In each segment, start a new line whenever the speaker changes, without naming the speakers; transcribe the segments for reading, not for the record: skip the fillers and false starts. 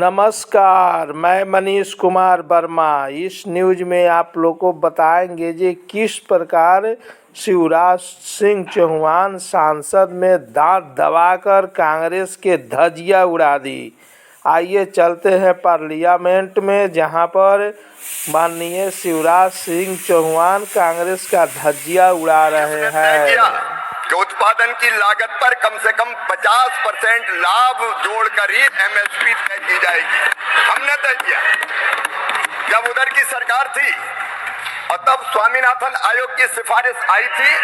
नमस्कार, मैं मनीष कुमार वर्मा। इस न्यूज में आप लोग को बताएंगे कि किस प्रकार शिवराज सिंह चौहान सांसद में दांत दबाकर कांग्रेस के धज्जियां उड़ा दी। आइए चलते हैं पार्लियामेंट में, जहां पर माननीय शिवराज सिंह चौहान कांग्रेस का धज्जियां उड़ा रहे हैं
कि उत्पादन की लागत पर कम से कम 50% लाभ जोड़कर ही एमएसपी तय की जाएगी। हमने तय किया। जब उधर की सरकार थी और तब स्वामीनाथन आयोग की सिफारिश आई थी,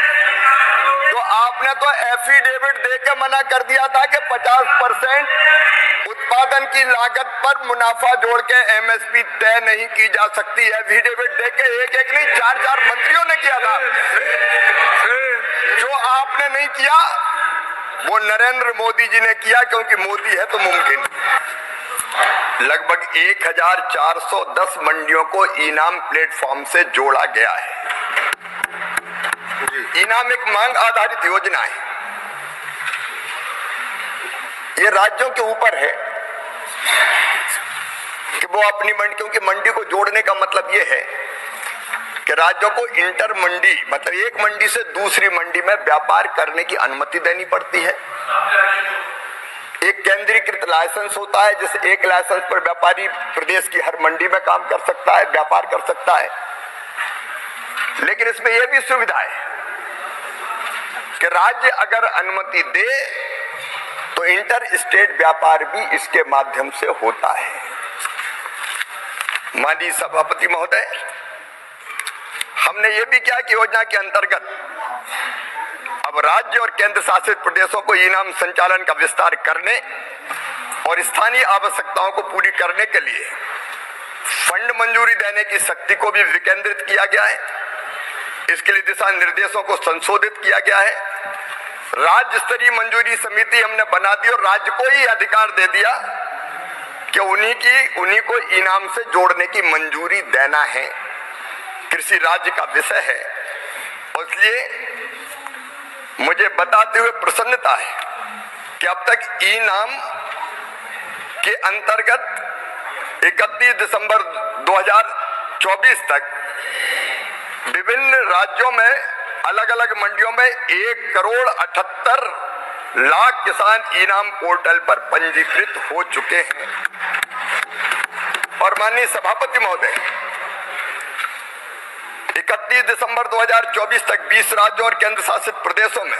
तो आपने तो एफिडेविट देकर मना कर दिया था कि 50% उत्पादन की लागत पर मुनाफा जोड़ के एमएसपी तय नहीं की जा सकती। एफिडेविट देके एक नहीं 4 मंत्रियों ने किया था। जो आपने नहीं किया वो नरेंद्र मोदी जी ने किया, क्योंकि मोदी है तो मुमकिन। लगभग 1410 मंडियों को इनाम प्लेटफॉर्म से जोड़ा गया है। इनाम एक मांग आधारित योजना है। ये राज्यों के ऊपर है कि वो अपनी मंडी, क्योंकि मंडी को जोड़ने का मतलब ये है कि राज्यों को इंटर मंडी, मतलब एक मंडी से दूसरी मंडी में व्यापार करने की अनुमति देनी पड़ती है। एक केंद्रीकृत लाइसेंस होता है, जिस एक लाइसेंस पर व्यापारी प्रदेश की हर मंडी में काम कर सकता है, व्यापार कर सकता है। लेकिन इसमें यह भी सुविधा है कि राज्य अगर अनुमति दे तो इंटर स्टेट व्यापार भी इसके माध्यम से होता है। माननीय सभापति महोदय, हमने ये भी किया कि योजना के अंतर्गत अब राज्य और केंद्र शासित प्रदेशों को इनाम संचालन का विस्तार करने और स्थानीय आवश्यकताओं को पूरी करने के लिए फंड मंजूरी देने की शक्ति को भी विकेंद्रित किया गया है। इसके लिए दिशा निर्देशों को संशोधित किया गया है। राज्य स्तरीय मंजूरी समिति हमने बना दी और राज्य को ही अधिकार दे दिया कि उन्हीं को इनाम से जोड़ने की मंजूरी देना है। कृषि राज्य का विषय है, इसलिए मुझे बताते हुए प्रसन्नता है कि अब तक इनाम के अंतर्गत 31 दिसंबर 2024 तक विभिन्न राज्यों में अलग अलग मंडियों में 1,78,00,000 किसान इनाम पोर्टल पर पंजीकृत हो चुके हैं। और माननीय सभापति महोदय, 31 दिसंबर 2024 तक 20 राज्यों और केंद्र शासित प्रदेशों में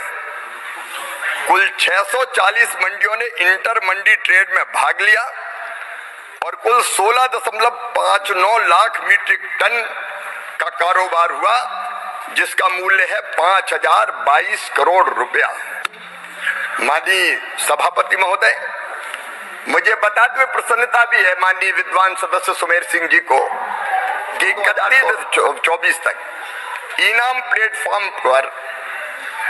कुल 640 मंडियों ने इंटर मंडी ट्रेड में भाग लिया और कुल 16.59 लाख मीट्रिक टन का कारोबार हुआ, जिसका मूल्य है 5,022 करोड़ रुपया। माननीय सभापति महोदय, मुझे बताते हुए प्रसन्नता भी है माननीय विद्वान सदस्य सुमेर सिंह जी को कि 31/24 तक इनाम प्लेटफॉर्म पर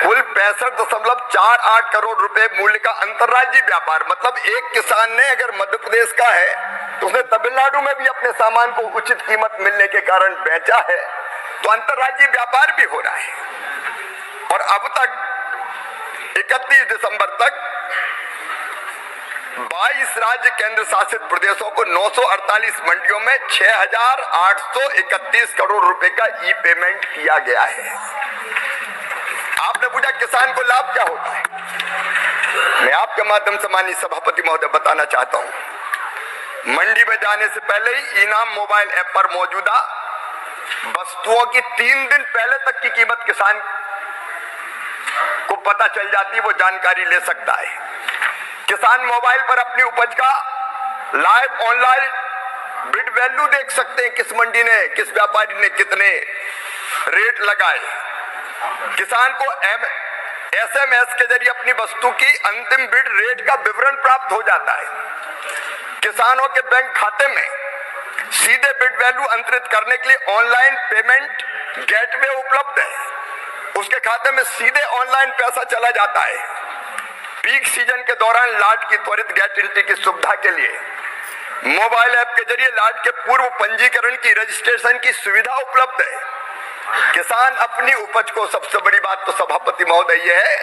कुल 65.48 करोड़ रुपए मूल्य का अंतर्राज्यीय व्यापार, मतलब एक किसान ने अगर मध्य प्रदेश का है तो उसने तमिलनाडु में भी अपने सामान को उचित कीमत मिलने के कारण बेचा है, तो अंतर्राज्यीय व्यापार भी हो रहा है। और अब तक 31 दिसंबर तक 22 राज्य केंद्र शासित प्रदेशों को 948 मंडियों में 6,831 करोड़ रुपए का ई पेमेंट किया गया है। आपने पूछा किसान को लाभ क्या होता है। मैं आपके माध्यम से माननीय सभापति महोदय बताना चाहता हूं, मंडी में जाने से पहले ही इनाम मोबाइल ऐप पर मौजूदा वस्तुओं की 3 दिन पहले तक की कीमत किसान को पता चल जाती है, वो जानकारी ले सकता है। किसान मोबाइल पर अपनी उपज का लाइव ऑनलाइन बिड वैल्यू देख सकते हैं, किस मंडी ने, किस व्यापारी ने कितने रेट लगाए। किसान को एसएमएस के जरिए अपनी वस्तु की अंतिम बिड रेट का विवरण प्राप्त हो जाता है। किसानों के बैंक खाते में सीधे बिड वैल्यू अंतरित करने के लिए ऑनलाइन पेमेंट गेटवे उपलब्ध है। उसके खाते में सीधे ऑनलाइन पैसा चला जाता है। पीक सीजन के दौरान लाट की त्वरित गेट एंट्री की सुविधा के लिए मोबाइल ऐप के जरिए लाट के पूर्व पंजीकरण की रजिस्ट्रेशन की सुविधा उपलब्ध है। किसान अपनी उपज को, सबसे बड़ी बात तो सभापति महोदय ये है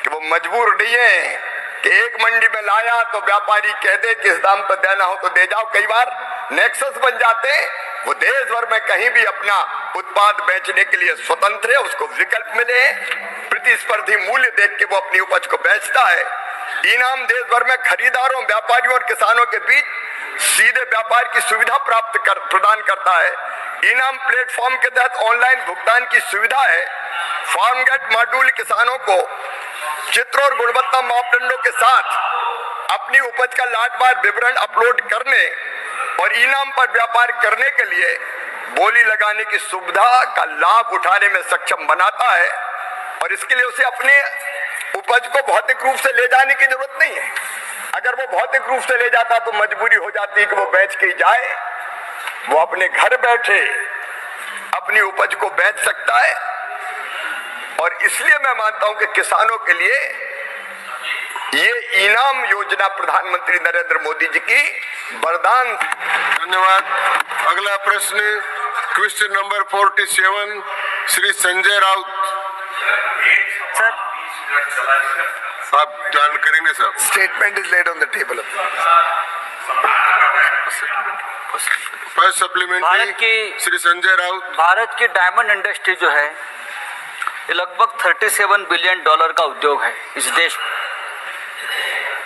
कि वो मजबूर नहीं है कि एक मंडी में लाया तो व्यापारी कह दे किस दाम पर देना हो तो दे जाओ। कई बार नेक्सस बन जाते हैं, वो देश भर में कहीं भी अपना उत्पाद बेचने के लिए स्वतंत्र है, उसको विकल्प मिले हैं, प्रतिस्पर्धी मूल्य देख के वो अपनी उपज को बेचता है। इनाम देश भर में खरीदारों, व्यापारियों और किसानों के बीच सीधे व्यापार की सुविधा प्रदान करता है। इनाम प्लेटफॉर्म के तहत ऑनलाइन भुगतान की सुविधा है। फार्म गेट मॉड्यूल किसानों को चित्र और गुणवत्ता मापदंडों के साथ अपनी उपज का लाटवार विवरण अपलोड करने और इनाम पर व्यापार करने के लिए बोली लगाने की सुविधा का लाभ उठाने में सक्षम बनाता है। और इसके लिए उसे अपने उपज को भौतिक रूप से ले जाने की जरूरत नहीं है। अगर वो भौतिक रूप से ले जाता तो मजबूरी हो जाती है कि वो बेच के ही जाए। वो अपने घर बैठे अपनी उपज को बेच सकता है। और इसलिए मैं मानता हूं कि किसानों के लिए ये इनाम योजना प्रधानमंत्री नरेंद्र मोदी जी की वरदान।
धन्यवाद। अगला प्रश्न question number 47 Shri Sanjay Raut.
Sir,
आप प्लान करेंगे sir.
Statement is laid on the table.
First supplementary Shri Sanjay Raut.
Bharat की डायमंड इंडस्ट्री जो है ये लगभग 37 बिलियन डॉलर का उद्योग है इस देश में।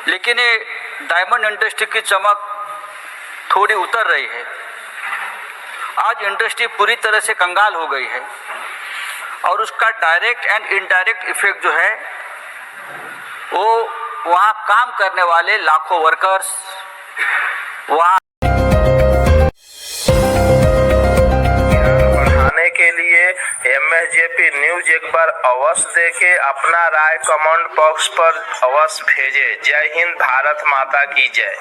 लेकिन ये डायमंड इंडस्ट्री की चमक थोड़ी उतर रही है। आज इंडस्ट्री पूरी तरह से कंगाल हो गई है और उसका डायरेक्ट एंड इनडायरेक्ट इफेक्ट जो है वो वहाँ काम करने वाले लाखों वर्कर्स, वहाँ
बढ़ाने के लिए MSJP न्यूज एक बार अवश्य देखें। अपना राय कमेंट बॉक्स पर अवश्य भेजें। जय हिंद, भारत माता की जय।